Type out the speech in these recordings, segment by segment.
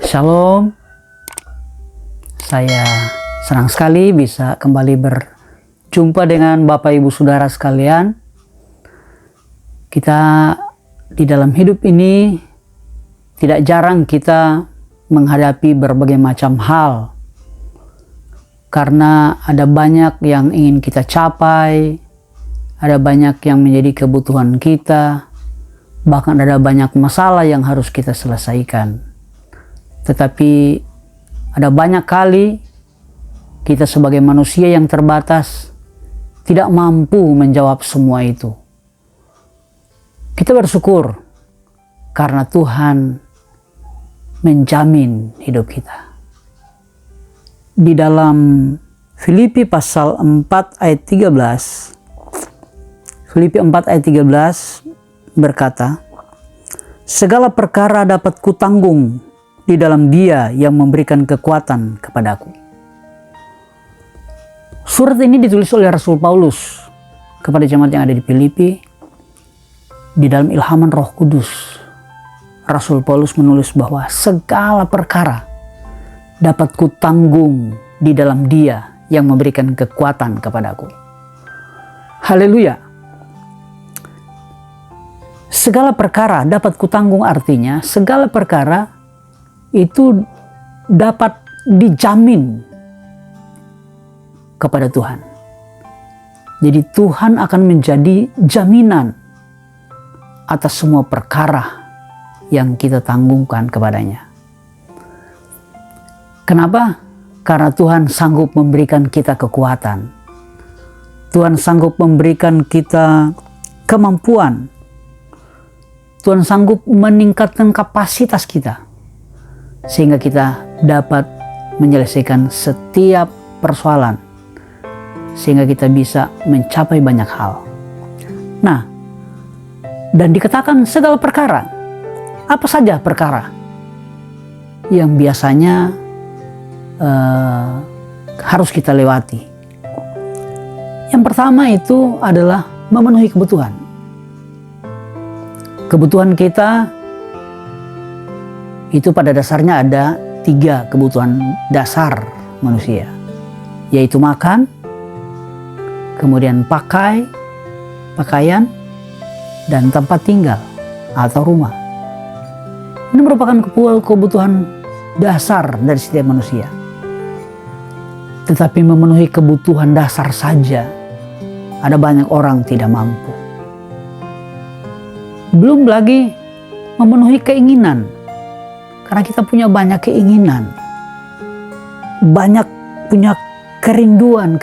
Shalom, saya senang sekali bisa kembali berjumpa dengan Bapak Ibu Saudara sekalian. Kita di dalam hidup ini tidak jarang kita menghadapi berbagai macam hal, karena ada banyak yang ingin kita capai, ada banyak yang menjadi kebutuhan kita, bahkan ada banyak masalah yang harus kita selesaikan. Tetapi ada banyak kali kita sebagai manusia yang terbatas tidak mampu menjawab semua itu. Kita bersyukur karena Tuhan menjamin hidup kita. Di dalam Filipi pasal 4 ayat 13, Filipi 4 ayat 13 berkata, "Segala perkara dapat kutanggung di dalam Dia yang memberikan kekuatan kepadaku." Surat ini ditulis oleh Rasul Paulus kepada jemaat yang ada di Filipi. Di dalam ilhaman Roh Kudus, Rasul Paulus menulis bahwa segala perkara dapat kutanggung di dalam Dia yang memberikan kekuatan kepadaku. Haleluya. Segala perkara dapat kutanggung artinya segala perkara itu dapat dijamin kepada Tuhan. Jadi Tuhan akan menjadi jaminan atas semua perkara yang kita tanggungkan kepadanya. Kenapa? Karena Tuhan sanggup memberikan kita kekuatan. Tuhan sanggup memberikan kita kemampuan. Tuhan sanggup meningkatkan kapasitas kita, sehingga kita dapat menyelesaikan setiap persoalan, sehingga kita bisa mencapai banyak hal. Nah, dan dikatakan segala perkara. Apa saja perkara yang biasanya harus kita lewati? Yang pertama itu adalah memenuhi kebutuhan. Kebutuhan kita itu pada dasarnya ada 3 kebutuhan dasar manusia, yaitu makan, kemudian pakaian, dan tempat tinggal atau rumah. Ini merupakan kebutuhan dasar dari setiap manusia. Tetapi memenuhi kebutuhan dasar saja, ada banyak orang tidak mampu. Belum lagi memenuhi keinginan. Karena kita punya banyak keinginan, banyak punya kerinduan.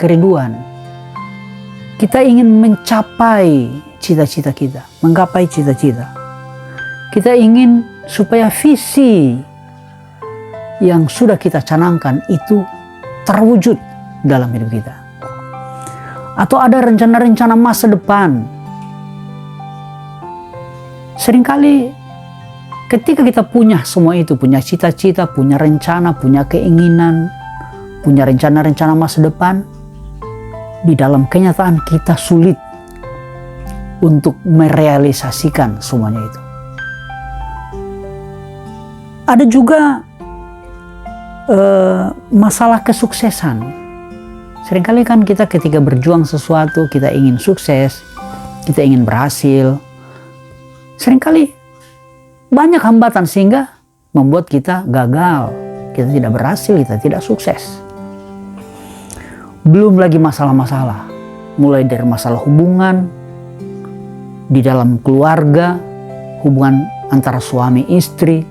Kita ingin mencapai cita-cita kita, menggapai cita-cita. Kita ingin supaya visi yang sudah kita canangkan itu terwujud dalam hidup kita. Atau ada rencana-rencana masa depan. Seringkali ketika kita punya semua itu, punya cita-cita, punya rencana, punya keinginan, punya rencana-rencana masa depan, di dalam kenyataan kita sulit untuk merealisasikan semuanya itu. Ada juga masalah kesuksesan. Seringkali kan kita ketika berjuang sesuatu, kita ingin sukses, kita ingin berhasil. Seringkali banyak hambatan sehingga membuat kita gagal, kita tidak berhasil, kita tidak sukses. Belum lagi masalah-masalah, mulai dari masalah hubungan di dalam keluarga, hubungan antara suami istri,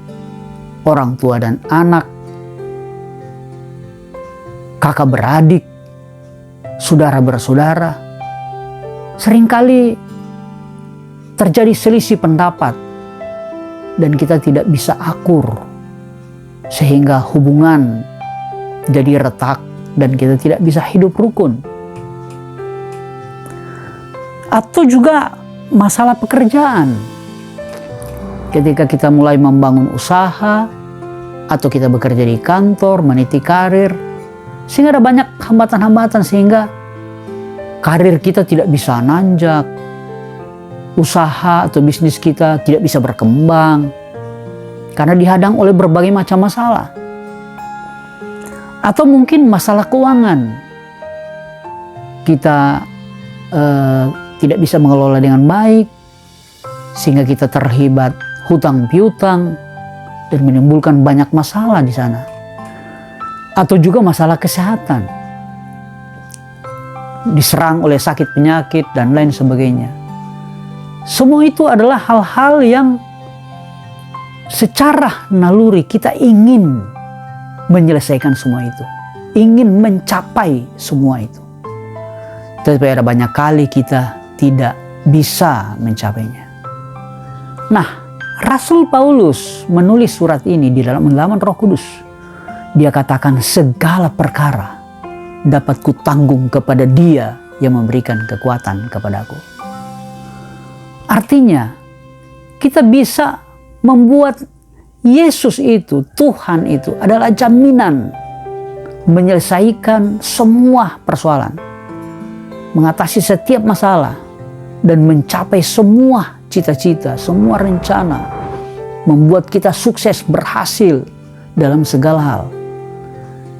orang tua dan anak, kakak beradik, saudara bersaudara. Seringkali terjadi selisih pendapat dan kita tidak bisa akur, sehingga hubungan jadi retak dan kita tidak bisa hidup rukun. Atau juga masalah pekerjaan. Ketika kita mulai membangun usaha atau kita bekerja di kantor, meniti karir, sehingga ada banyak hambatan-hambatan sehingga karir kita tidak bisa nanjak, usaha atau bisnis kita tidak bisa berkembang. karena dihadang oleh berbagai macam masalah. Atau mungkin masalah keuangan. Kita tidak bisa mengelola dengan baik, sehingga kita terlibat hutang piutang dan menimbulkan banyak masalah di sana. Atau juga masalah kesehatan, diserang oleh sakit penyakit dan lain sebagainya. Semua itu adalah hal-hal yang secara naluri kita ingin menyelesaikan semua itu, ingin mencapai semua itu. Tetapi ada banyak kali kita tidak bisa mencapainya. Nah, Rasul Paulus menulis surat ini di dalam halaman Roh Kudus. Dia katakan, segala perkara dapat kutanggung kepada Dia yang memberikan kekuatan kepadaku. Artinya, kita bisa membuat Yesus itu, Tuhan itu adalah jaminan menyelesaikan semua persoalan, mengatasi setiap masalah, dan mencapai semua cita-cita, semua rencana, membuat kita sukses, berhasil dalam segala hal.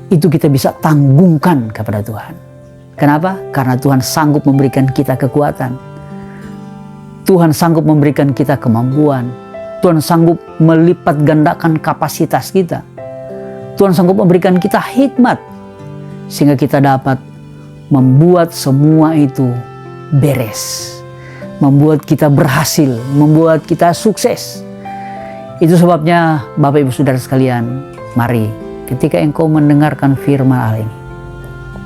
Itu kita bisa tanggungkan kepada Tuhan. Kenapa? Karena Tuhan sanggup memberikan kita kekuatan. Tuhan sanggup memberikan kita kemampuan. Tuhan sanggup melipat gandakan kapasitas kita. Tuhan sanggup memberikan kita hikmat, sehingga kita dapat membuat semua itu beres, membuat kita berhasil, membuat kita sukses. Itu sebabnya Bapak Ibu Saudara sekalian, mari ketika engkau mendengarkan firman Allah ini,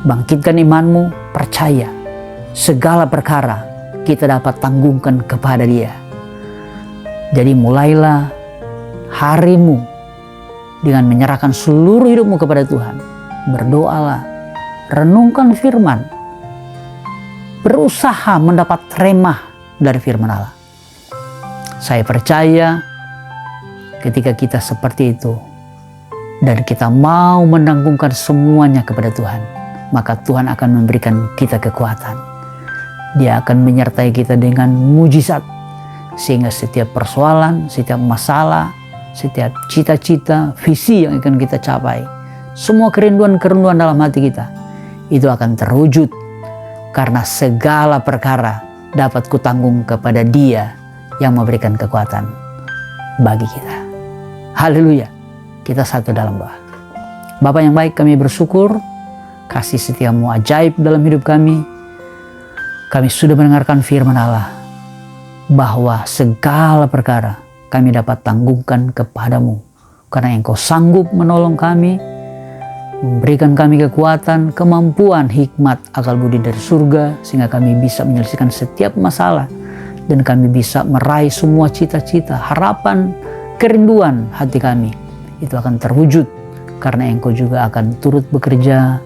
bangkitkan imanmu, percaya segala perkara kita dapat tanggungkan kepada Dia. Jadi mulailah harimu dengan menyerahkan seluruh hidupmu kepada Tuhan. Berdoalah, renungkan firman, berusaha mendapat remah dari firman Allah. Saya percaya ketika kita seperti itu dan kita mau menanggungkan semuanya kepada Tuhan, maka Tuhan akan memberikan kita kekuatan. Dia akan menyertai kita dengan mujizat, sehingga setiap persoalan, setiap masalah, setiap cita-cita, visi yang akan kita capai, semua kerinduan-kerinduan dalam hati kita, itu akan terwujud karena segala perkara dapat kutanggung kepada Dia yang memberikan kekuatan bagi kita. Haleluya. Kita satu dalam doa. Bapa yang baik, kami bersyukur kasih setiamu ajaib dalam hidup kami. Kami sudah mendengarkan firman Allah bahwa segala perkara kami dapat tanggungkan kepadamu, karena Engkau sanggup menolong kami, memberikan kami kekuatan, kemampuan, hikmat, akal budi dari surga, sehingga kami bisa menyelesaikan setiap masalah dan kami bisa meraih semua cita-cita, harapan, kerinduan hati kami. Itu akan terwujud karena Engkau juga akan turut bekerja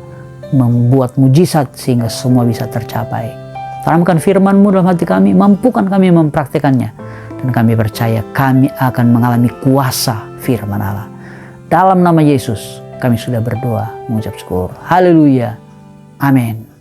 membuat mujizat sehingga semua bisa tercapai. Tanamkan firman-Mu dalam hati kami, mampukan kami mempraktikannya, dan kami percaya kami akan mengalami kuasa firman Allah. Dalam nama Yesus kami sudah berdoa mengucap syukur. Haleluya. Amin.